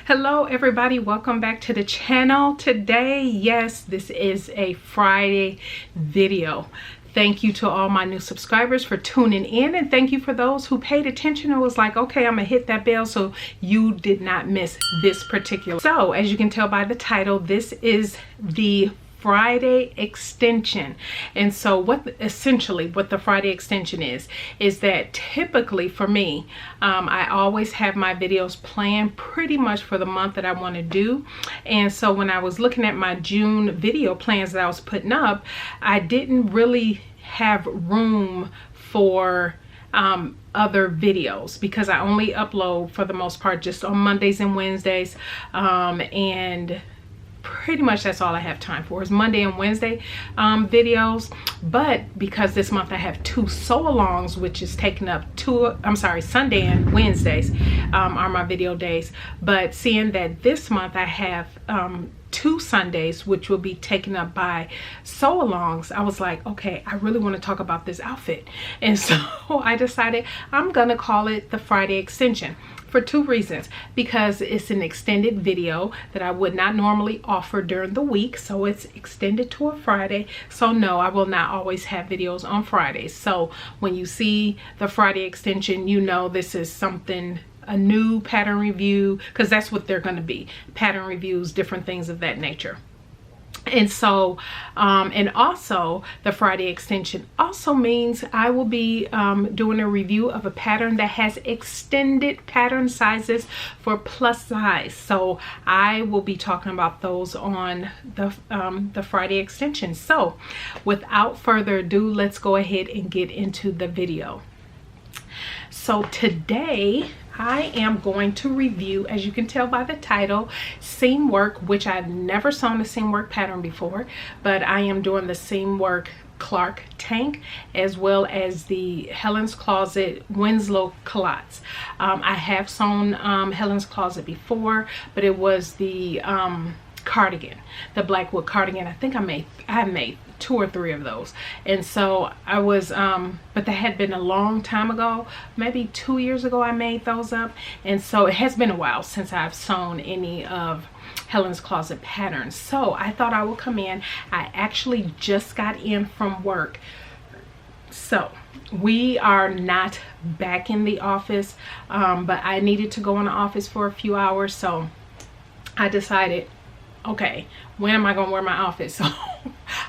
Hello everybody, welcome back to the channel. Today, yes, this is a Friday video. Thank you to all my new subscribers for tuning in, and thank you for those who paid attention and was like, okay, I'm gonna hit that bell so you did not miss this particular. So as you can tell by the title, this is the Friday extension. And so essentially what the Friday extension is that typically for me, I always have my videos planned pretty much for the month that I want to do. And so when I was looking at my June video plans that I was putting up, I didn't really have room for other videos because I only upload for the most part just on Mondays and Wednesdays, and pretty much that's all I have time for is Monday and Wednesday videos. But because this month I have two sew-alongs, which is taking up Sunday and Wednesdays are my video days. But seeing that this month I have two Sundays, which will be taken up by sew-alongs, I was like, okay, I really want to talk about this outfit. And so I decided I'm gonna call it the Friday extension for two reasons. Because it's an extended video that I would not normally offer during the week, so it's extended to a Friday. So no, I will not always have videos on Fridays. So when you see the Friday extension, you know this is something, a new pattern review, because that's what they're going to be, pattern reviews, different things of that nature. And so and also the Friday extension also means I will be doing a review of a pattern that has extended pattern sizes for plus size. So I will be talking about those on the Friday extension. So without further ado, let's go ahead and get into the video. So today I am going to review, as you can tell by the title, Seamwork, which I've never sewn a Seamwork pattern before, but I am doing the Seamwork Clarke tank as well as the Helen's Closet Winslow Culottes. I have sewn Helen's Closet before, but it was the cardigan, the Blackwood cardigan. I think I have made 2 or 3 of those. And so I was but that had been a long time ago, maybe 2 years ago I made those up. And so it has been a while since I've sewn any of Helen's Closet patterns. So I thought I would come in. I actually just got in from work, so we are not back in the office, but I needed to go in the office for a few hours. So I decided, okay, when am I gonna wear my outfit? So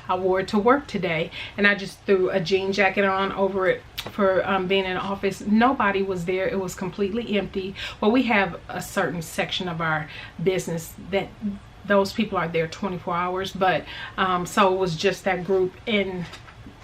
I wore it to work today, and I just threw a jean jacket on over it for being in the office. Nobody was there. It was completely empty. Well, we have a certain section of our business that those people are there 24 hours, but so it was just that group, and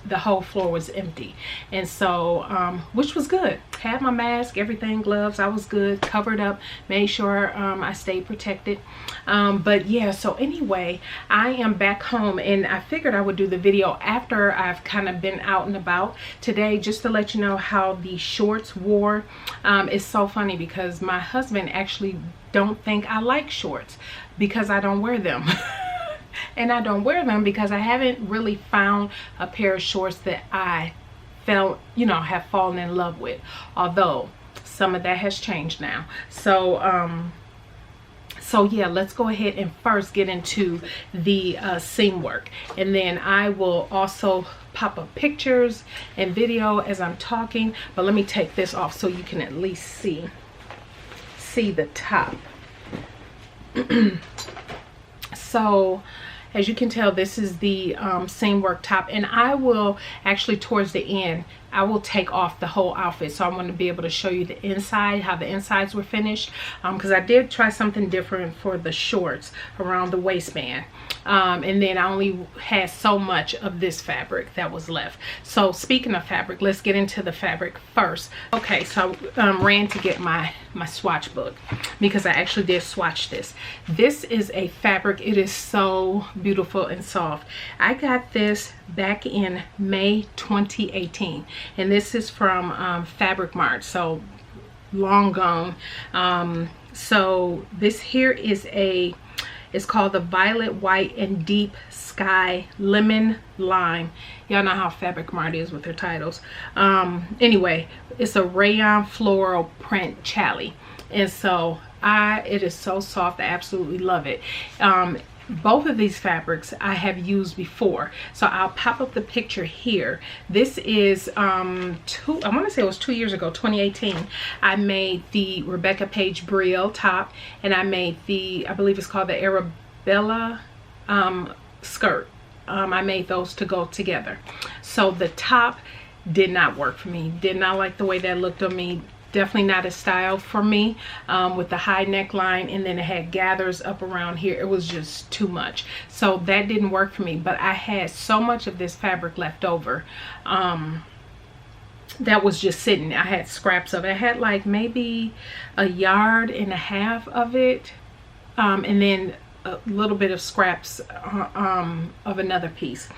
the whole floor was empty. And so which was good. Had my mask, everything, gloves, I was good, covered up, made sure I stayed protected. But yeah, so anyway, I am back home, and I figured I would do the video after I've kind of been out and about today, just to let you know how the shorts wore. It's so funny because my husband actually don't think I like shorts because I don't wear them. And I don't wear them because I haven't really found a pair of shorts that I felt, you know, have fallen in love with, although some of that has changed now. So so yeah, let's go ahead and first get into the seam work, and then I will also pop up pictures and video as I'm talking. But let me take this off so you can at least see the top. So as you can tell, this is the Seamwork top, and I will actually, towards the end, I will take off the whole outfit, so I want to be able to show you the inside, how the insides were finished, because I did try something different for the shorts around the waistband, and then I only had so much of this fabric that was left. So speaking of fabric, let's get into the fabric first. Okay, so I ran to get my swatch book because I actually did swatch this. This is a fabric. It is so beautiful and soft. I got this back in May 2018, and this is from Fabric Mart, so long gone. So this here is it's called the Violet, White, and Deep Sky Lemon Lime. Y'all know how Fabric Mart is with their titles. Anyway, it's a rayon floral print challis. And so It is so soft. I absolutely love it. Both of these fabrics I have used before, so I'll pop up the picture here. This is I want to say it was 2 years ago, 2018. I made the Rebecca Page Brielle top, and I made the, I believe it's called the Arabella skirt. I made those to go together. So the top did not work for me. Did not like the way that looked on me. Definitely not a style for me, with the high neckline, and then it had gathers up around here. It was just too much, so that didn't work for me. But I had so much of this fabric left over that was just sitting. I had scraps of it. I had like maybe 1.5 yards of it, and then a little bit of scraps of another piece,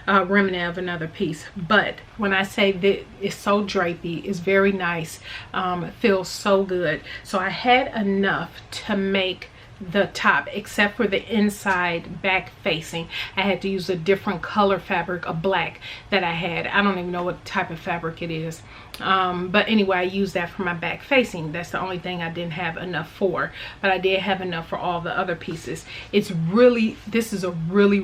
remnant of another piece. But when I say that it's so drapey, it's very nice, it feels so good. So I had enough to make the top, except for the inside back facing. I had to use a different color fabric, a black that I had. I don't even know what type of fabric it is, but anyway, I used that for my back facing. That's the only thing I didn't have enough for, but I did have enough for all the other pieces. It's really, this is a really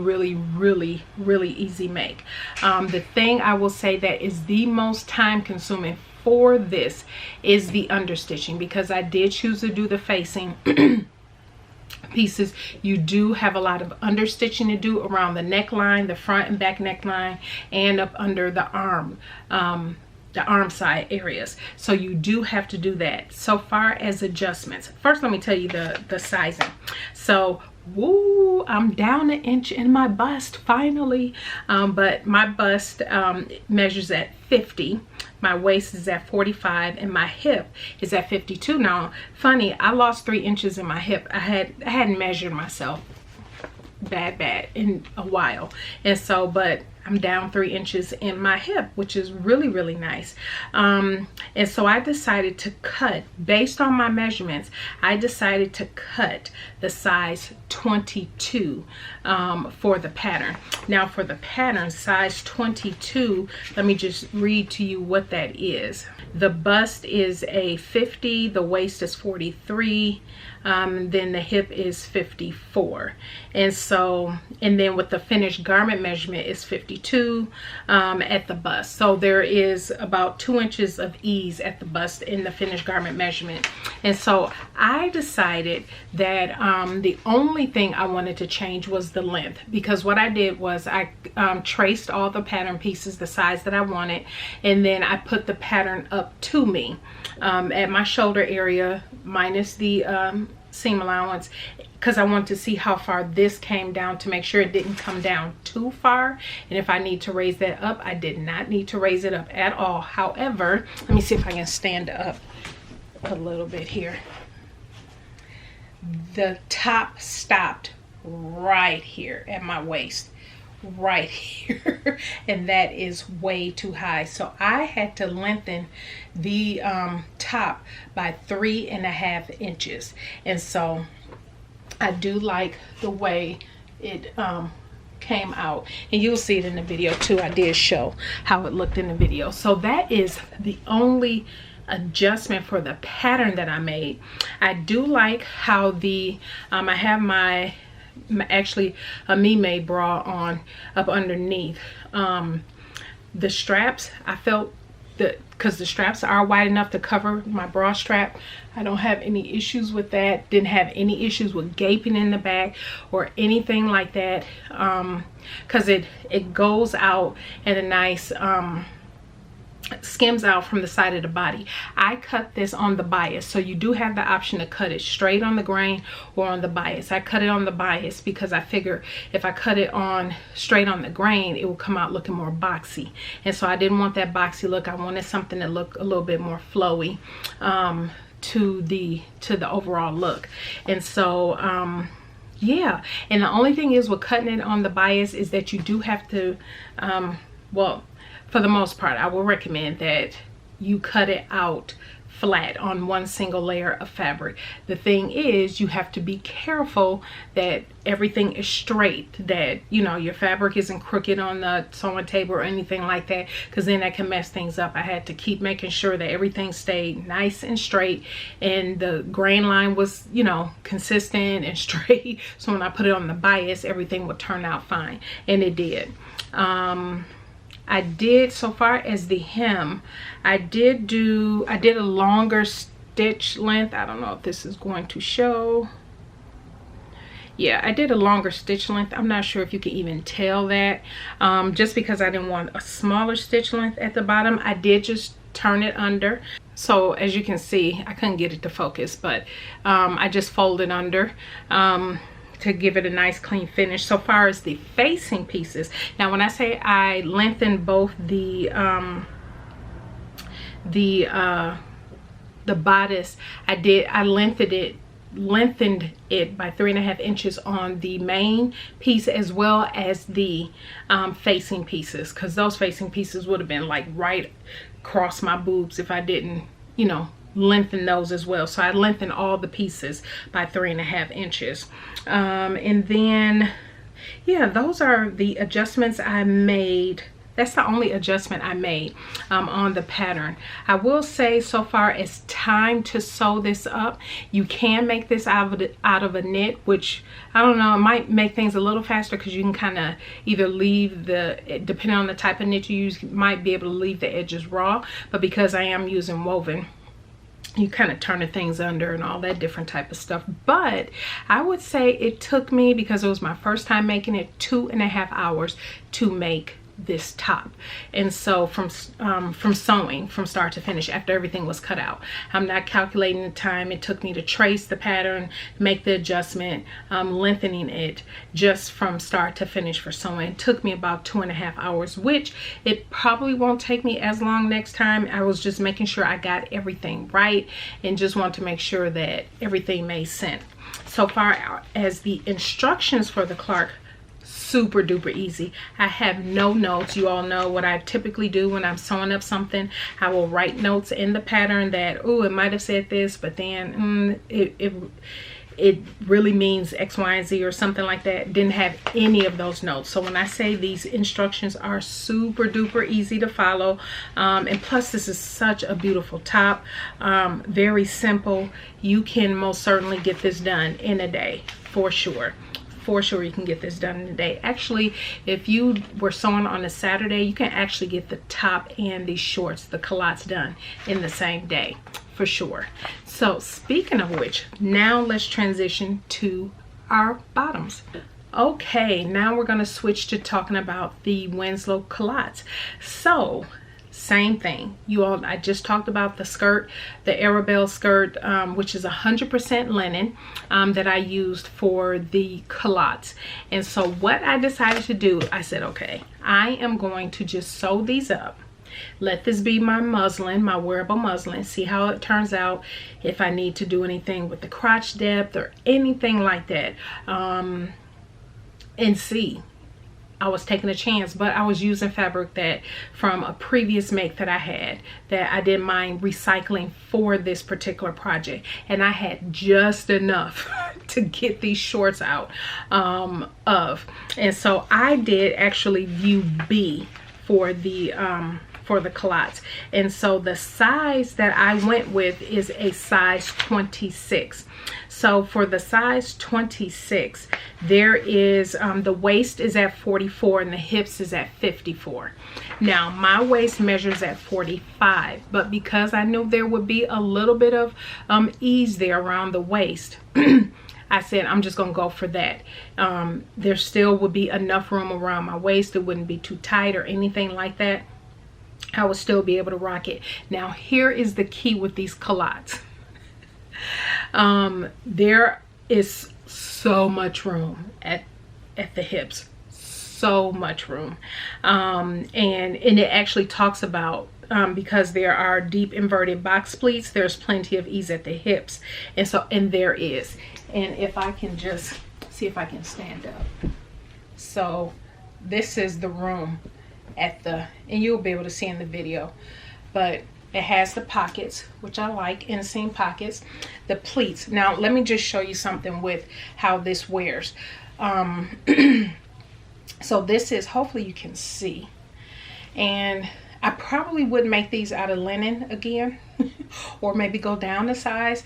easy make. The thing I will say that is the most time consuming for this is the understitching, because I did choose to do the facing pieces. You do have a lot of understitching to do around the neckline, the front and back neckline, and up under the arm side areas. So you do have to do that. So far as adjustments, first let me tell you the sizing. So woo, I'm down 1 inch in my bust finally, but my bust measures at 50. My waist is at 45, and my hip is at 52. Now, funny, I lost 3 inches in my hip. I hadn't measured myself bad in a while, and so, but I'm down 3 inches in my hip, which is really nice. And so I decided to cut, based on my measurements, I decided to cut the size 22 for the pattern. Now for the pattern, size 22, let me just read to you what that is. The bust is a 50, the waist is 43, then the hip is 54. And so, and then with the finished garment measurement is 52 at the bust. So there is about 2 inches of ease at the bust in the finished garment measurement. And so I decided that the only thing I wanted to change was the length, because what I did was I traced all the pattern pieces the size that I wanted, and then I put the pattern up to me at my shoulder area minus the seam allowance, because I wanted to see how far this came down to make sure it didn't come down too far. And if I need to raise that up, I did not need to raise it up at all. However, let me see if I can stand up a little bit here. The top stopped right here at my waist, right here, and that is way too high. So I had to lengthen the top by 3.5 inches. And so I do like the way it came out, and you'll see it in the video too. I did show how it looked in the video. So that is the only adjustment for the pattern that I made. I do like how the I have my actually a me-made bra on up underneath. The straps, I felt that because the straps are wide enough to cover my bra strap, I don't have any issues with that. Didn't have any issues with gaping in the back or anything like that, because it goes out in a nice skims out from the side of the body. I cut this on the bias, so you do have the option to cut it straight on the grain or on the bias. I cut it on the bias because I figure if I cut it on straight on the grain, it will come out looking more boxy, and so I didn't want that boxy look. I wanted something that looked a little bit more flowy to the overall look. And so yeah, and the only thing is with cutting it on the bias is that you do have to well, for the most part, I will recommend that you cut it out flat on one single layer of fabric. The thing is, you have to be careful that everything is straight, that you know your fabric isn't crooked on the sewing table or anything like that, because then that can mess things up. I had to keep making sure that everything stayed nice and straight and the grain line was, you know, consistent and straight, so when I put it on the bias, everything would turn out fine, and it did. I did, so far as the hem, I did a longer stitch length. I don't know if this is going to show. Yeah, I did a longer stitch length. I'm not sure if you can even tell that. Just because I didn't want a smaller stitch length at the bottom, I did just turn it under. So as you can see, I couldn't get it to focus, but I just folded under to give it a nice clean finish. So far as the facing pieces, now when I say I lengthened both the bodice, I lengthened it by 3.5 inches on the main piece as well as the facing pieces, because those facing pieces would have been like right across my boobs if I didn't, you know, lengthen those as well. So I lengthened all the pieces by 3.5 inches. And then yeah, those are the adjustments I made. That's the only adjustment I made on the pattern. I will say, so far as time to sew this up, you can make this out of a knit, which I don't know, it might make things a little faster because you can kind of either leave depending on the type of knit you use, you might be able to leave the edges raw, but because I am using woven, you kind of turn the things under and all that different type of stuff. But I would say it took me, because it was my first time making it, 2.5 hours to make this top. And so from sewing from start to finish, after everything was cut out, I'm not calculating the time it took me to trace the pattern, make the adjustment, lengthening it just from start to finish for sewing. It took me about 2.5 hours, which it probably won't take me as long next time. I was just making sure I got everything right and just want to make sure that everything made sense. So far as the instructions for the Clarke, super duper easy. I have no notes. You all know what I typically do when I'm sewing up something. I will write notes in the pattern that, oh, it might have said this, but then it really means X, Y, and Z or something like that. Didn't have any of those notes. So when I say these instructions are super duper easy to follow, and plus this is such a beautiful top, very simple. You can most certainly get this done in a day, for sure. For sure you can get this done in a day. Actually, if you were sewing on a Saturday, you can actually get the top and the shorts, the culottes, done in the same day, for sure. So speaking of which, now let's transition to our bottoms. Okay, now we're going to switch to talking about the Winslow Culottes. So same thing, you all, I just talked about the skirt, the Arabelle skirt, which is 100% linen, that I used for the culottes. And so what I decided to do, I said, okay, I am going to just sew these up, let this be my muslin, my wearable muslin, see how it turns out, if I need to do anything with the crotch depth or anything like that, and see. I was taking a chance, but I was using fabric that from a previous make that I had that I didn't mind recycling for this particular project, and I had just enough to get these shorts out of. And so I did actually view B for the culottes, and so the size that I went with is a size 26. So for the size 26, there is the waist is at 44 and the hips is at 54. Now my waist measures at 45, but because I knew there would be a little bit of ease there around the waist, I said I'm just gonna go for that. There still would be enough room around my waist. It wouldn't be too tight or anything like that. I would still be able to rock it. Now here is the key with these culottes. There is so much room at the hips, so much room, and it actually talks about because there are deep inverted box pleats, there's plenty of ease at the hips, and there is. And if I can just see if I can stand up, so this is the room at the, and you'll be able to see in the video, but It has the pockets, which I like, inseam pockets. The pleats. Now, let me just show you something with how this wears. So this is, hopefully you can see. And I probably would make these out of linen again, or maybe go down a size,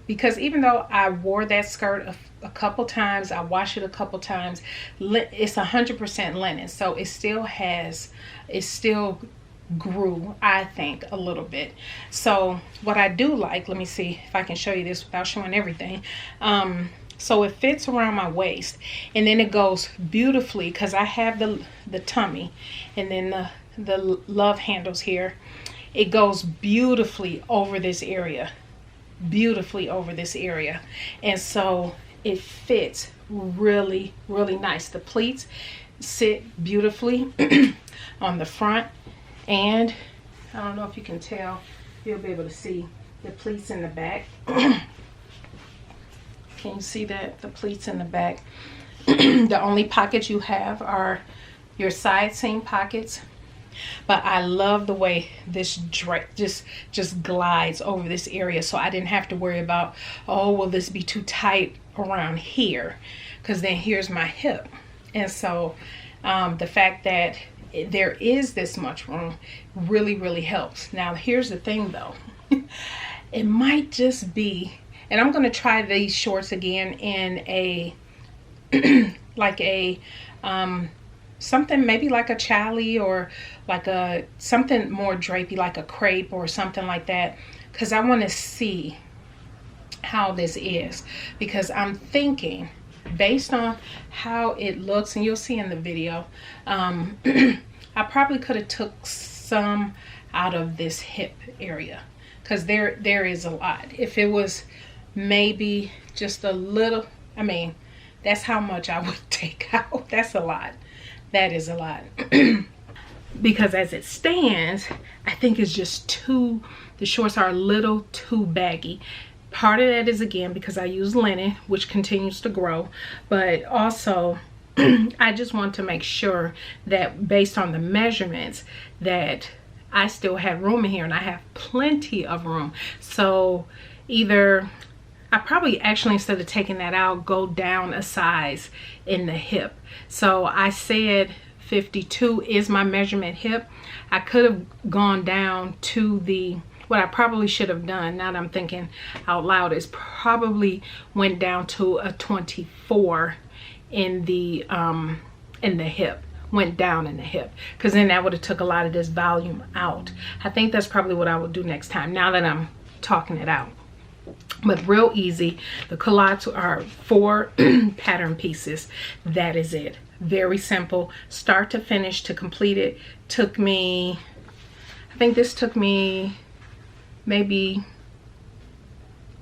because even though I wore that skirt a couple times, I washed it a couple times, it's 100% linen, so it still grew, I think, a little bit. So what I do like, let me see if I can show you this without showing everything. So it fits around my waist, and then it goes beautifully because I have the tummy and then the love handles here. It goes beautifully over this area, and so it fits really, really nice. The pleats sit beautifully on the front, and I don't know if you can tell, you'll be able to see the pleats in the back. Can you see that? The pleats in the back. The only pockets you have are your side seam pockets. But I love the way this just glides over this area, so I didn't have to worry about, oh, will this be too tight around here? Because then here's my hip. And so the fact that there is this much room really, really helps. Now, here's the thing though. It might just be, and I'm going to try these shorts again in a like a something maybe like a challis, or like a something more drapey, like a crepe or something like that, because I want to see how this is, because I'm thinking based on how it looks, and you'll see in the video, I probably could have took some out of this hip area, because there is a lot. If it was maybe just a little, I mean, that's how much I would take out. That's a lot. That is a lot. Because as it stands, I think it's just too, the shorts are a little too baggy. Part of that is, again, because I use linen, which continues to grow, but also I just want to make sure that based on the measurements that I still have room in here, and I have plenty of room. So either I probably actually, instead of taking that out, go down a size in the hip. So I said 52 is my measurement hip. I could have gone down to the, what I probably should have done, now that I'm thinking out loud, is probably went down to a 24 in the hip. Went down in the hip, because then that would have took a lot of this volume out. I think that's probably what I will do next time, now that I'm talking it out. But real easy. The culottes are 4 pattern pieces. That is it. Very simple, start to finish. To complete it took me, I think this took me maybe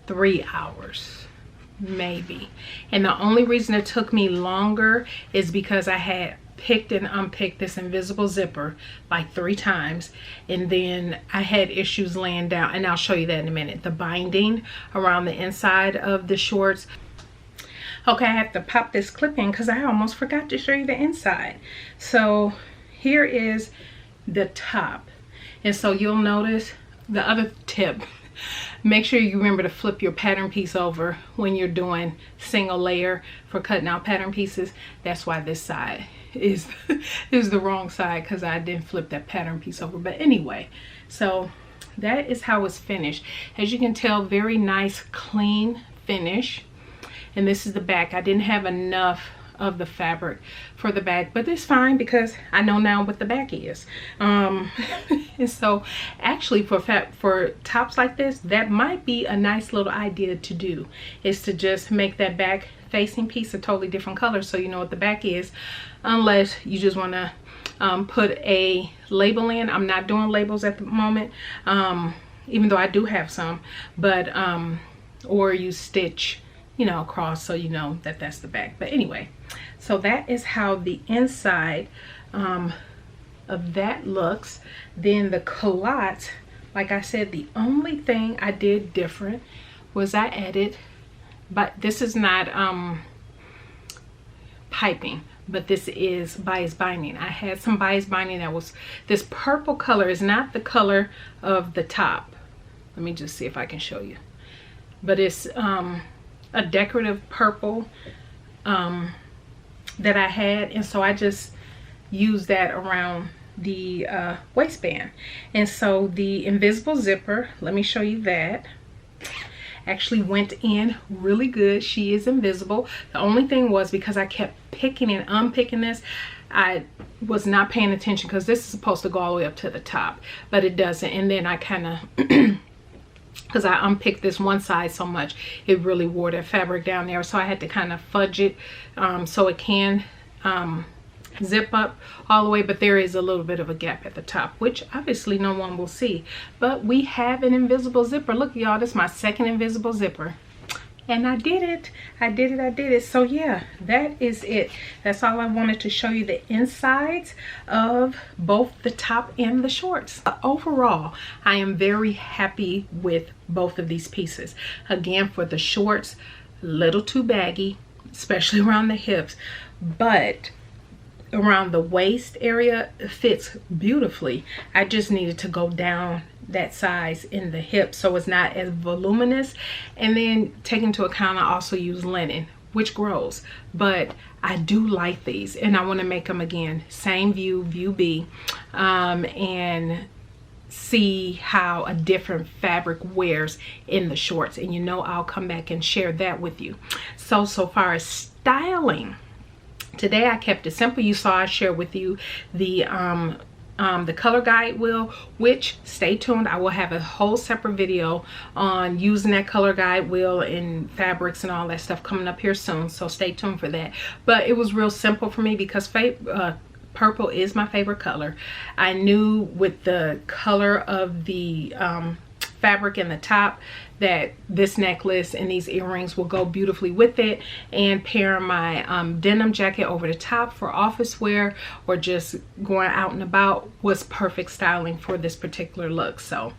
3 hours, maybe. And the only reason it took me longer is because I had picked and unpicked this invisible zipper like 3 times, and then I had issues laying down, and I'll show you that in a minute. The binding around the inside of the shorts. Okay, I have to pop this clip in because I almost forgot to show you the inside. So here is the top, and so you'll notice the other tip, make sure you remember to flip your pattern piece over when you're doing single layer for cutting out pattern pieces. That's why this side is the wrong side, because I didn't flip that pattern piece over. But anyway, so that is how it's finished. As you can tell, very nice clean finish. And this is the back. I didn't have enough of the fabric for the back, but it's fine because I know now what the back is. And so actually for tops like this, that might be a nice little idea to do, is to just make that back facing piece a totally different color so you know what the back is, unless you just want to put a label in. I'm not doing labels at the moment, even though I do have some, but or you stitch, you know, across so you know that that's the back. But anyway, so that is how the inside of that looks. Then the culottes, like I said, the only thing I did different was I added, but this is not piping, but this is bias binding. I had some bias binding that was, this purple color is not the color of the top. Let me just see if I can show you. But it's a decorative purple that I had, and so I just used that around the waistband. And so the invisible zipper, let me show you that, actually went in really good. She is invisible. The only thing was, because I kept picking and unpicking this, I was not paying attention, because this is supposed to go all the way up to the top, but it doesn't. And then I kind of because I unpicked this one side so much, it really wore that fabric down there, so I had to kind of fudge it so it can zip up all the way, but there is a little bit of a gap at the top, which obviously no one will see. But we have an invisible zipper. Look, y'all, this is my second invisible zipper, and I did it. I did it. So yeah, that is it. That's all I wanted to show you, the insides of both the top and the shorts. Overall, I am very happy with both of these pieces. Again, for the shorts, a little too baggy, especially around the hips, but around the waist area it fits beautifully. I just needed to go down that size in the hip so it's not as voluminous. And then take into account, I also use linen, which grows, but I do like these, and I want to make them again, same view B, and see how a different fabric wears in the shorts. And you know, I'll come back and share that with you. So far as styling, today I kept it simple. You saw I shared with you the color guide wheel, which, stay tuned, I will have a whole separate video on using that color guide wheel and fabrics and all that stuff coming up here soon, so stay tuned for that. But it was real simple for me because purple is my favorite color. I knew with the color of the fabric in the top that this necklace and these earrings will go beautifully with it, and pair my denim jacket over the top for office wear or just going out and about was perfect styling for this particular look. So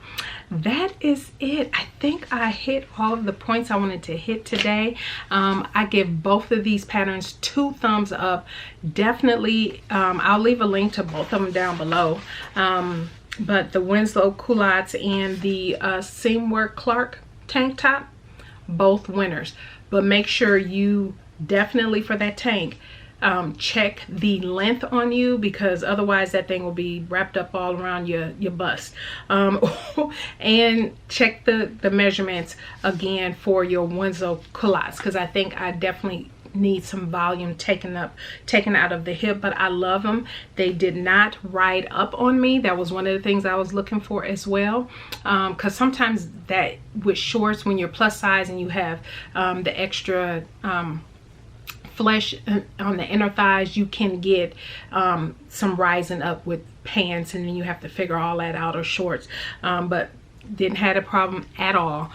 that is it. I think I hit all of the points I wanted to hit today. I give both of these patterns 2 thumbs up. Definitely, I'll leave a link to both of them down below. But the Winslow Culottes and the Seamwork Clarke tank top, both winners. But make sure you definitely, for that tank, check the length on you, because otherwise that thing will be wrapped up all around your bust. And check the measurements again for your Winslow Culottes, because I think I definitely need some volume taken out of the hip. But I love them. They did not ride up on me. That was one of the things I was looking for as well, because sometimes that with shorts, when you're plus size and you have the extra flesh on the inner thighs, you can get some rising up with pants, and then you have to figure all that out, or shorts. But didn't have a problem at all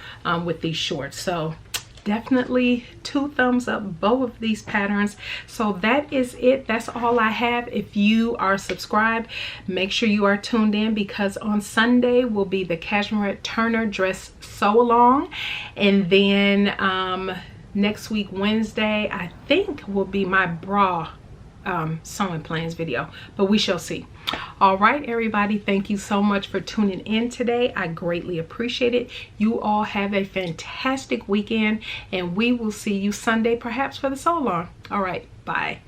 with these shorts. So definitely 2 thumbs up, both of these patterns. So that is it. That's all I have. If you are subscribed, make sure you are tuned in, because on Sunday will be the Cashmere Turner dress sew along, and then next week Wednesday I think will be my bra sewing plans video, but we shall see. All right, everybody, thank you so much for tuning in today. I greatly appreciate it. You all have a fantastic weekend, and we will see you Sunday, perhaps for the sew along. All right, bye.